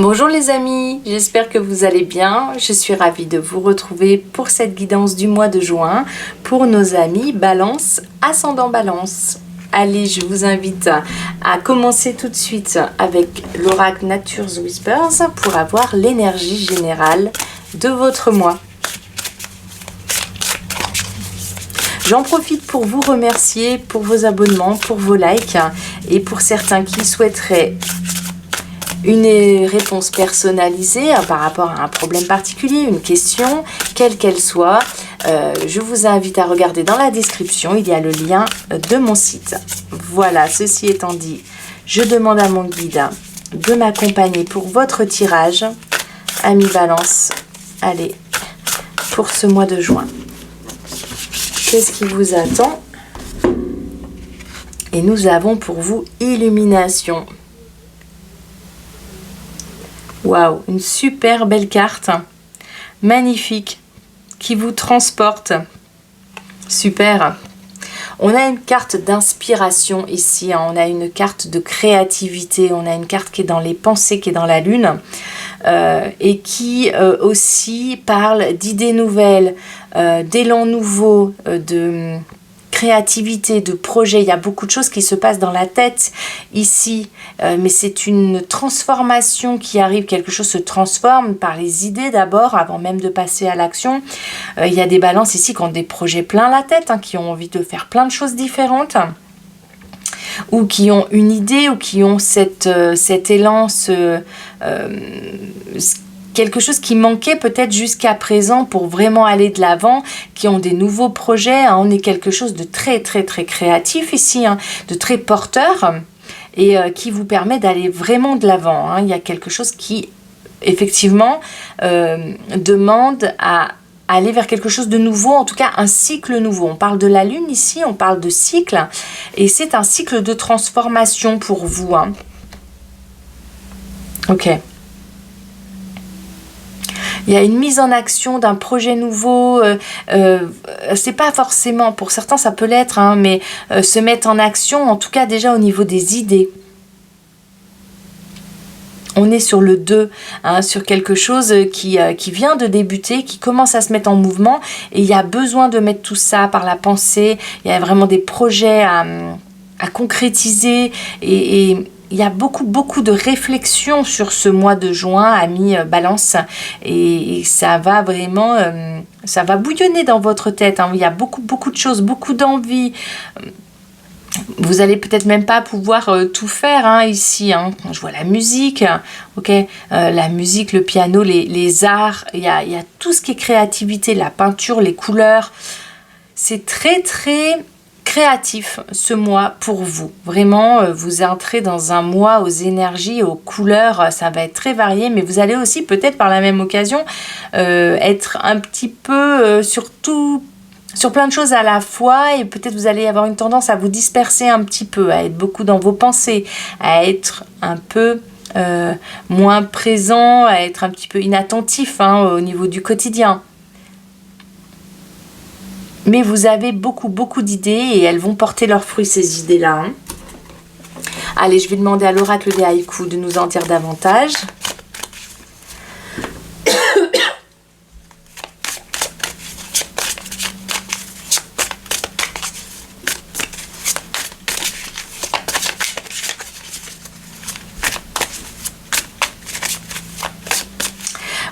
Bonjour les amis, j'espère que vous allez bien. Je suis ravie de vous retrouver pour cette guidance du mois de juin pour nos amis Balance, ascendant Balance. Allez, je vous invite à commencer tout de suite avec l'oracle Nature's Whispers pour avoir l'énergie générale de votre mois. J'en profite pour vous remercier pour vos abonnements, pour vos likes et pour certains qui souhaiteraient une réponse personnalisée par rapport à un problème particulier, une question, quelle qu'elle soit. Je vous invite à regarder dans la description, il y a le lien de mon site. Voilà, ceci étant dit, je demande à mon guide de m'accompagner pour votre tirage. Amis Balance, allez, pour ce mois de juin. Qu'est-ce qui vous attend? Et nous avons pour vous illumination. Waouh, une super belle carte, magnifique, qui vous transporte. Super. On a une carte d'inspiration ici, hein. On a une carte de créativité, on a une carte qui est dans les pensées, qui est dans la lune, et qui aussi parle d'idées nouvelles, d'élan nouveau, de créativité, de projet. Il y a beaucoup de choses qui se passent dans la tête ici, mais c'est une transformation qui arrive, quelque chose se transforme par les idées d'abord, avant même de passer à l'action. Il y a des balances ici qui ont des projets plein la tête, hein, qui ont envie de faire plein de choses différentes, ou qui ont une idée, ou qui ont cet élan, quelque chose qui manquait peut-être jusqu'à présent pour vraiment aller de l'avant, qui ont des nouveaux projets, hein. On est quelque chose de très très très créatif ici, hein, de très porteur, et qui vous permet d'aller vraiment de l'avant, hein. Il y a quelque chose qui effectivement demande à aller vers quelque chose de nouveau, en tout cas un cycle nouveau. On parle de la lune ici, on parle de cycle, et c'est un cycle de transformation pour vous, hein. Ok. Il y a une mise en action d'un projet nouveau, c'est pas forcément, pour certains ça peut l'être, hein, mais se mettre en action, en tout cas déjà au niveau des idées. On est sur le 2, hein, sur quelque chose qui vient de débuter, qui commence à se mettre en mouvement, et il y a besoin de mettre tout ça par la pensée. Il y a vraiment des projets à concrétiser, et il y a beaucoup de réflexion sur ce mois de juin, amis Balance, et ça va vraiment, ça va bouillonner dans votre tête, hein. Il y a beaucoup de choses, beaucoup d'envie. Vous allez peut-être même pas pouvoir tout faire, hein, ici, hein. Je vois la musique, ok, la musique, le piano, les arts, il y a tout ce qui est créativité, la peinture, les couleurs. C'est très créatif ce mois pour vous. Vraiment, vous entrez dans un mois aux énergies, aux couleurs, ça va être très varié, mais vous allez aussi peut-être par la même occasion être un petit peu sur plein de choses à la fois, et peut-être vous allez avoir une tendance à vous disperser un petit peu, à être beaucoup dans vos pensées, à être un peu moins présent, à être un petit peu inattentif, hein, au niveau du quotidien. Mais vous avez beaucoup d'idées, et elles vont porter leurs fruits, ces idées-là, hein. Allez, je vais demander à l'oracle des haïkus de nous en dire davantage.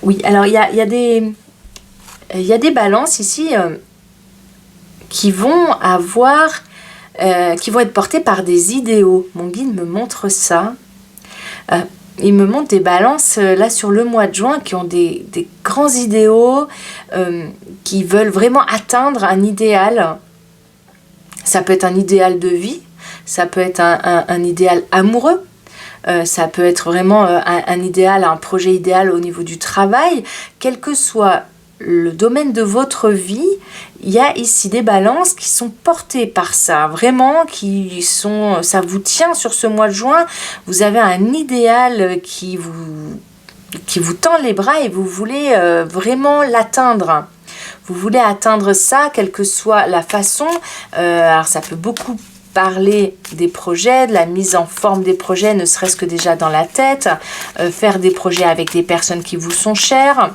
Oui, alors il y a des balances ici qui vont être portées par des idéaux. Mon guide me montre ça. Il me montre des balances là sur le mois de juin qui ont des grands idéaux, qui veulent vraiment atteindre un idéal. Ça peut être un idéal de vie, ça peut être un idéal amoureux. Ça peut être vraiment un idéal, un projet idéal au niveau du travail. Quel que soit le domaine de votre vie, il y a ici des balances qui sont portées par ça, vraiment, ça vous tient sur ce mois de juin. Vous avez un idéal qui vous tend les bras, et vous voulez vraiment l'atteindre. Vous voulez atteindre ça, quelle que soit la façon. Alors ça peut beaucoup parler des projets, de la mise en forme des projets, ne serait-ce que déjà dans la tête, faire des projets avec des personnes qui vous sont chères,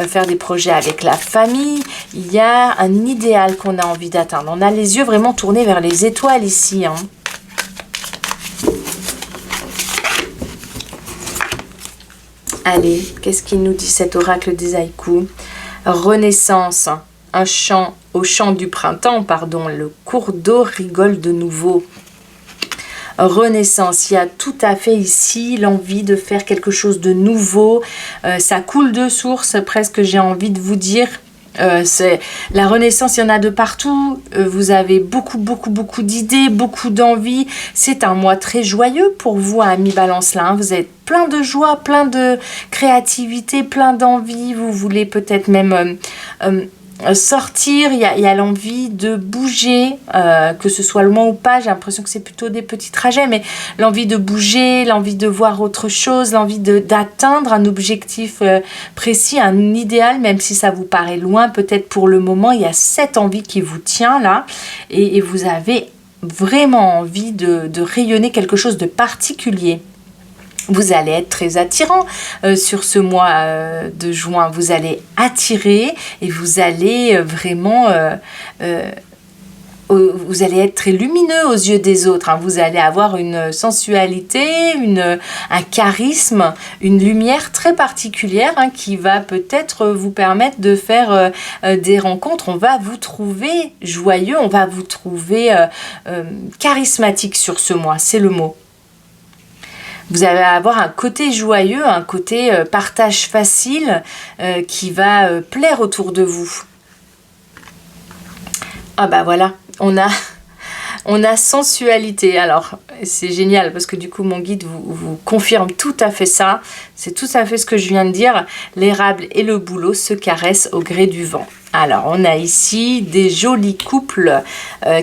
faire des projets avec la famille. Il y a un idéal qu'on a envie d'atteindre. On a les yeux vraiment tournés vers les étoiles ici, hein. Allez, qu'est-ce qu'il nous dit cet oracle des haïkus? Renaissance, un chant au chant du printemps, pardon, le cours d'eau rigole de nouveau. Renaissance, il y a tout à fait ici l'envie de faire quelque chose de nouveau. Ça coule de source, presque, j'ai envie de vous dire. C'est la renaissance, il y en a de partout. Vous avez beaucoup d'idées, beaucoup d'envie. C'est un mois très joyeux pour vous, amis Balance là, hein. Vous êtes plein de joie, plein de créativité, plein d'envie. Vous voulez peut-être même sortir. Il y a l'envie de bouger, que ce soit loin ou pas. J'ai l'impression que c'est plutôt des petits trajets, mais l'envie de bouger, l'envie de voir autre chose, l'envie d'atteindre un objectif précis, un idéal, même si ça vous paraît loin peut-être pour le moment. Il y a cette envie qui vous tient là, et vous avez vraiment envie de rayonner quelque chose de particulier. Vous allez être très attirant sur ce mois de juin. Vous allez attirer et vous allez vraiment... vous allez être très lumineux aux yeux des autres, hein. Vous allez avoir une sensualité, un charisme, une lumière très particulière, hein, qui va peut-être vous permettre de faire des rencontres. On va vous trouver joyeux, on va vous trouver charismatique sur ce mois, c'est le mot. Vous allez avoir un côté joyeux, un côté partage facile qui va plaire autour de vous. Ah bah voilà, on a sensualité. Alors, c'est génial parce que du coup, mon guide vous confirme tout à fait ça. C'est tout à fait ce que je viens de dire. L'érable et le bouleau se caressent au gré du vent. Alors, on a ici des jolis couples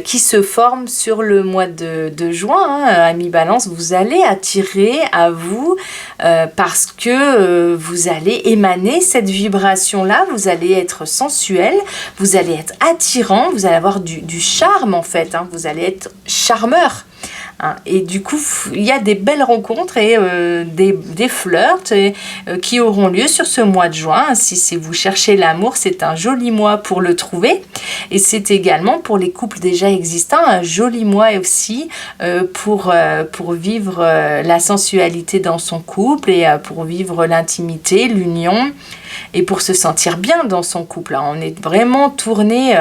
qui se forment sur le mois de juin, hein. Amis Balance, vous allez attirer à vous parce que vous allez émaner cette vibration-là, vous allez être sensuel, vous allez être attirant, vous allez avoir du charme en fait, hein. Vous allez être charmeur. Et du coup, il y a des belles rencontres et des flirts qui auront lieu sur ce mois de juin. Si vous cherchez l'amour, c'est un joli mois pour le trouver. Et c'est également pour les couples déjà existants un joli mois aussi pour vivre la sensualité dans son couple et pour vivre l'intimité, l'union et pour se sentir bien dans son couple. On est vraiment tourné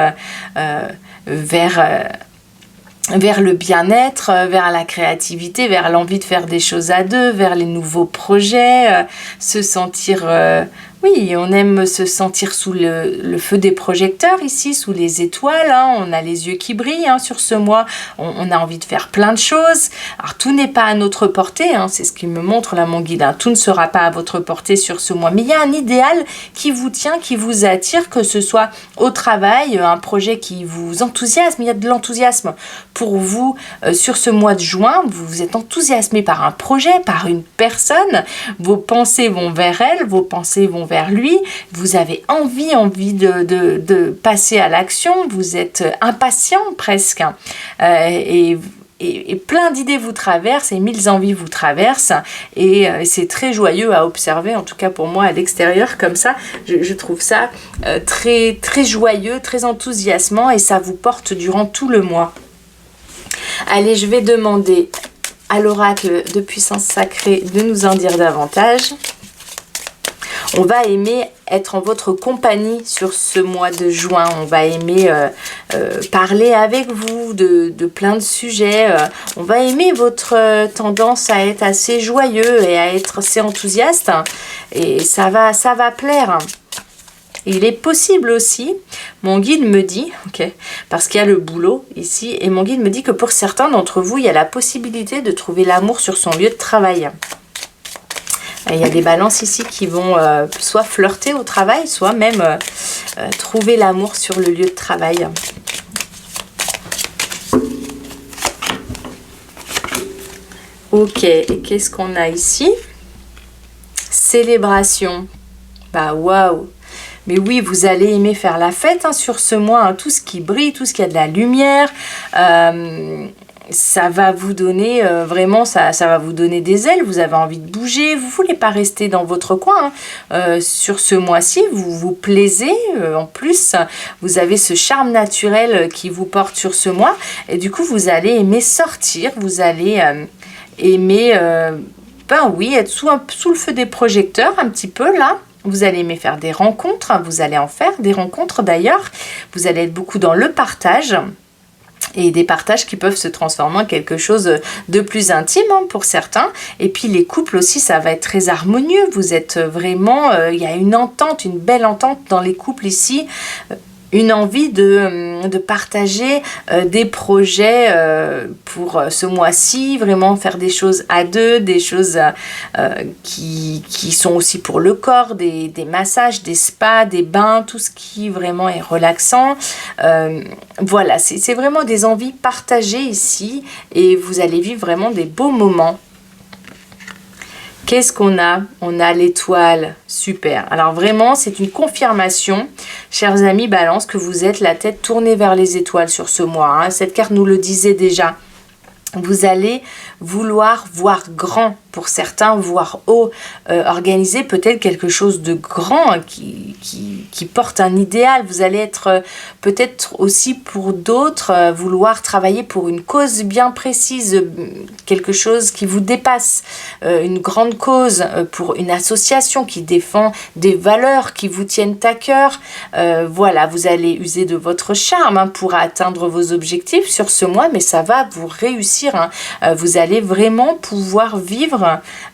vers le bien-être, vers la créativité, vers l'envie de faire des choses à deux, vers les nouveaux projets, se sentir... oui, on aime se sentir sous le feu des projecteurs ici, sous les étoiles, hein. On a les yeux qui brillent, hein, sur ce mois. On a envie de faire plein de choses. Alors, tout n'est pas à notre portée, hein, c'est ce qui me montre là mon guide, hein. Tout ne sera pas à votre portée sur ce mois. Mais il y a un idéal qui vous tient, qui vous attire, que ce soit au travail, un projet qui vous enthousiasme. Il y a de l'enthousiasme pour vous sur ce mois de juin. Vous êtes enthousiasmé par un projet, par une personne. Vos pensées vont vers elle, vos pensées vont vers lui, vous avez envie de passer à l'action, vous êtes impatient presque, et plein d'idées vous traversent et mille envies vous traversent et c'est très joyeux à observer, en tout cas pour moi à l'extérieur comme ça, je trouve ça très, très joyeux, très enthousiasmant et ça vous porte durant tout le mois. Allez, je vais demander à l'oracle de puissance sacrée de nous en dire davantage. On va aimer être en votre compagnie sur ce mois de juin. On va aimer parler avec vous de plein de sujets. On va aimer votre tendance à être assez joyeux et à être assez enthousiaste. Et ça va plaire. Il est possible aussi, mon guide me dit, parce qu'il y a le boulot ici, et mon guide me dit que pour certains d'entre vous, il y a la possibilité de trouver l'amour sur son lieu de travail. Il y a des balances ici qui vont soit flirter au travail, soit même trouver l'amour sur le lieu de travail. Ok, et qu'est-ce qu'on a ici? Célébration. Bah waouh! Mais oui, vous allez aimer faire la fête, hein, sur ce mois, hein, tout ce qui brille, tout ce qui a de la lumière. ça va vous donner vraiment, ça va vous donner des ailes, vous avez envie de bouger, vous voulez pas rester dans votre coin. Sur ce mois-ci, vous vous plaisez, en plus, vous avez ce charme naturel qui vous porte sur ce mois, et du coup, vous allez aimer sortir, vous allez aimer, ben oui, être sous le feu des projecteurs, un petit peu là. Vous allez aimer faire des rencontres, vous allez en faire des rencontres d'ailleurs, vous allez être beaucoup dans le partage, et des partages qui peuvent se transformer en quelque chose de plus intime pour certains. Et puis les couples aussi, ça va être très harmonieux. Vous êtes vraiment, il y a une entente, une belle entente dans les couples ici. Une envie de partager des projets pour ce mois-ci, vraiment faire des choses à deux, des choses qui sont aussi pour le corps, des massages, des spas, des bains, tout ce qui vraiment est relaxant. Voilà, c'est vraiment des envies partagées ici et vous allez vivre vraiment des beaux moments. Qu'est-ce qu'on a? On a l'étoile. Super. Alors vraiment, c'est une confirmation, chers amis Balance, que vous êtes la tête tournée vers les étoiles sur ce mois. Cette carte nous le disait déjà. Vous allez vouloir voir grand, pour certains, voir haut, organiser peut-être quelque chose de grand qui porte un idéal. Vous allez être peut-être aussi pour d'autres, vouloir travailler pour une cause bien précise, quelque chose qui vous dépasse, une grande cause, pour une association qui défend des valeurs qui vous tiennent à cœur. Voilà, vous allez user de votre charme pour atteindre vos objectifs sur ce mois, mais ça va vous réussir. Vous allez vraiment pouvoir vivre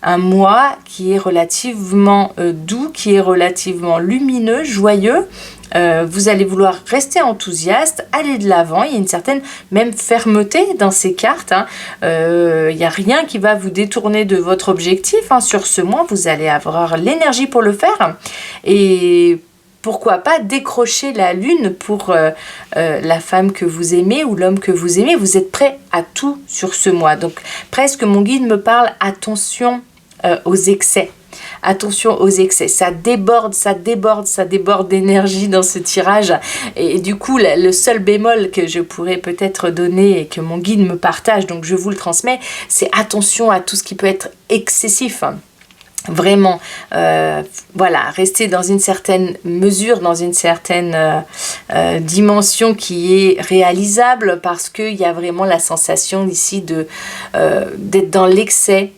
un mois qui est relativement doux, qui est relativement lumineux, joyeux. Vous allez vouloir rester enthousiaste, aller de l'avant. Il y a une certaine même fermeté dans ces cartes. Il n'y a rien qui va vous détourner de votre objectif. Sur ce mois, vous allez avoir l'énergie pour le faire. Et pourquoi pas décrocher la lune pour la femme que vous aimez ou l'homme que vous aimez. Vous êtes prêt à tout sur ce mois. Donc presque mon guide me parle attention aux excès. Attention aux excès, ça déborde d'énergie dans ce tirage. Et du coup, le seul bémol que je pourrais peut-être donner et que mon guide me partage, donc je vous le transmets, c'est attention à tout ce qui peut être excessif. Vraiment, voilà, rester dans une certaine mesure, dans une certaine dimension qui est réalisable, parce qu'il y a vraiment la sensation ici d'être dans l'excès.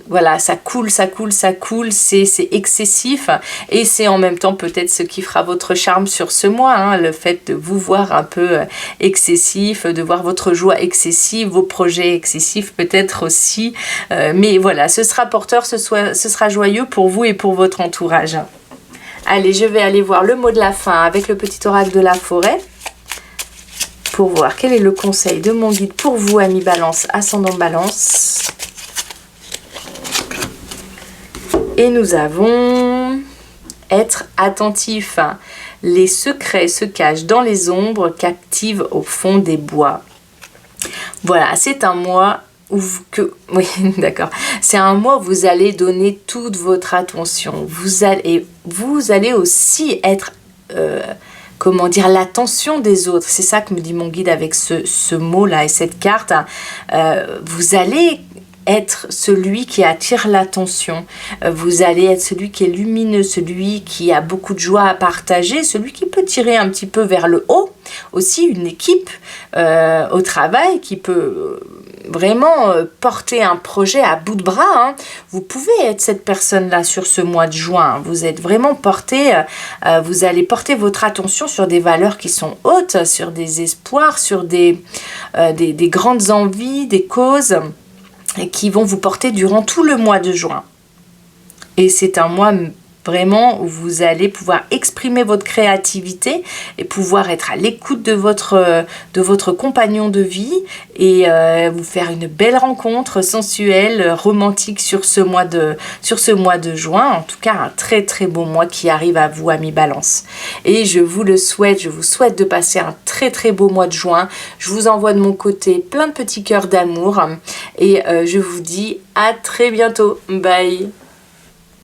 Voilà, ça coule, c'est excessif et c'est en même temps peut-être ce qui fera votre charme sur ce mois, le fait de vous voir un peu excessif, de voir votre joie excessive, vos projets excessifs peut-être aussi, mais voilà, ce sera porteur, ce sera joyeux pour vous et pour votre entourage. Allez, je vais aller voir le mot de la fin avec le petit oracle de la forêt pour voir quel est le conseil de mon guide pour vous, amis Balance, ascendant Balance. Et nous avons être attentif. Les secrets se cachent dans les ombres, captives au fond des bois. Voilà, c'est un mois oui, d'accord. C'est un mois où vous allez donner toute votre attention. Vous allez aussi être, comment dire, l'attention des autres. C'est ça que me dit mon guide avec ce mot-là et cette carte. Vous allez être celui qui attire l'attention, vous allez être celui qui est lumineux, celui qui a beaucoup de joie à partager, celui qui peut tirer un petit peu vers le haut, aussi une équipe au travail qui peut vraiment porter un projet à bout de bras. Vous pouvez être cette personne-là sur ce mois de juin, vous êtes vraiment porté, vous allez porter votre attention sur des valeurs qui sont hautes, sur des espoirs, sur des grandes envies, des causes qui vont vous porter durant tout le mois de juin. Et c'est un mois vraiment où vous allez pouvoir exprimer votre créativité et pouvoir être à l'écoute de votre compagnon de vie et vous faire une belle rencontre sensuelle, romantique sur ce mois de juin. En tout cas, un très très beau mois qui arrive à vous, amis Balance. Et je vous souhaite de passer un très très beau mois de juin. Je vous envoie de mon côté plein de petits cœurs d'amour et je vous dis à très bientôt. Bye!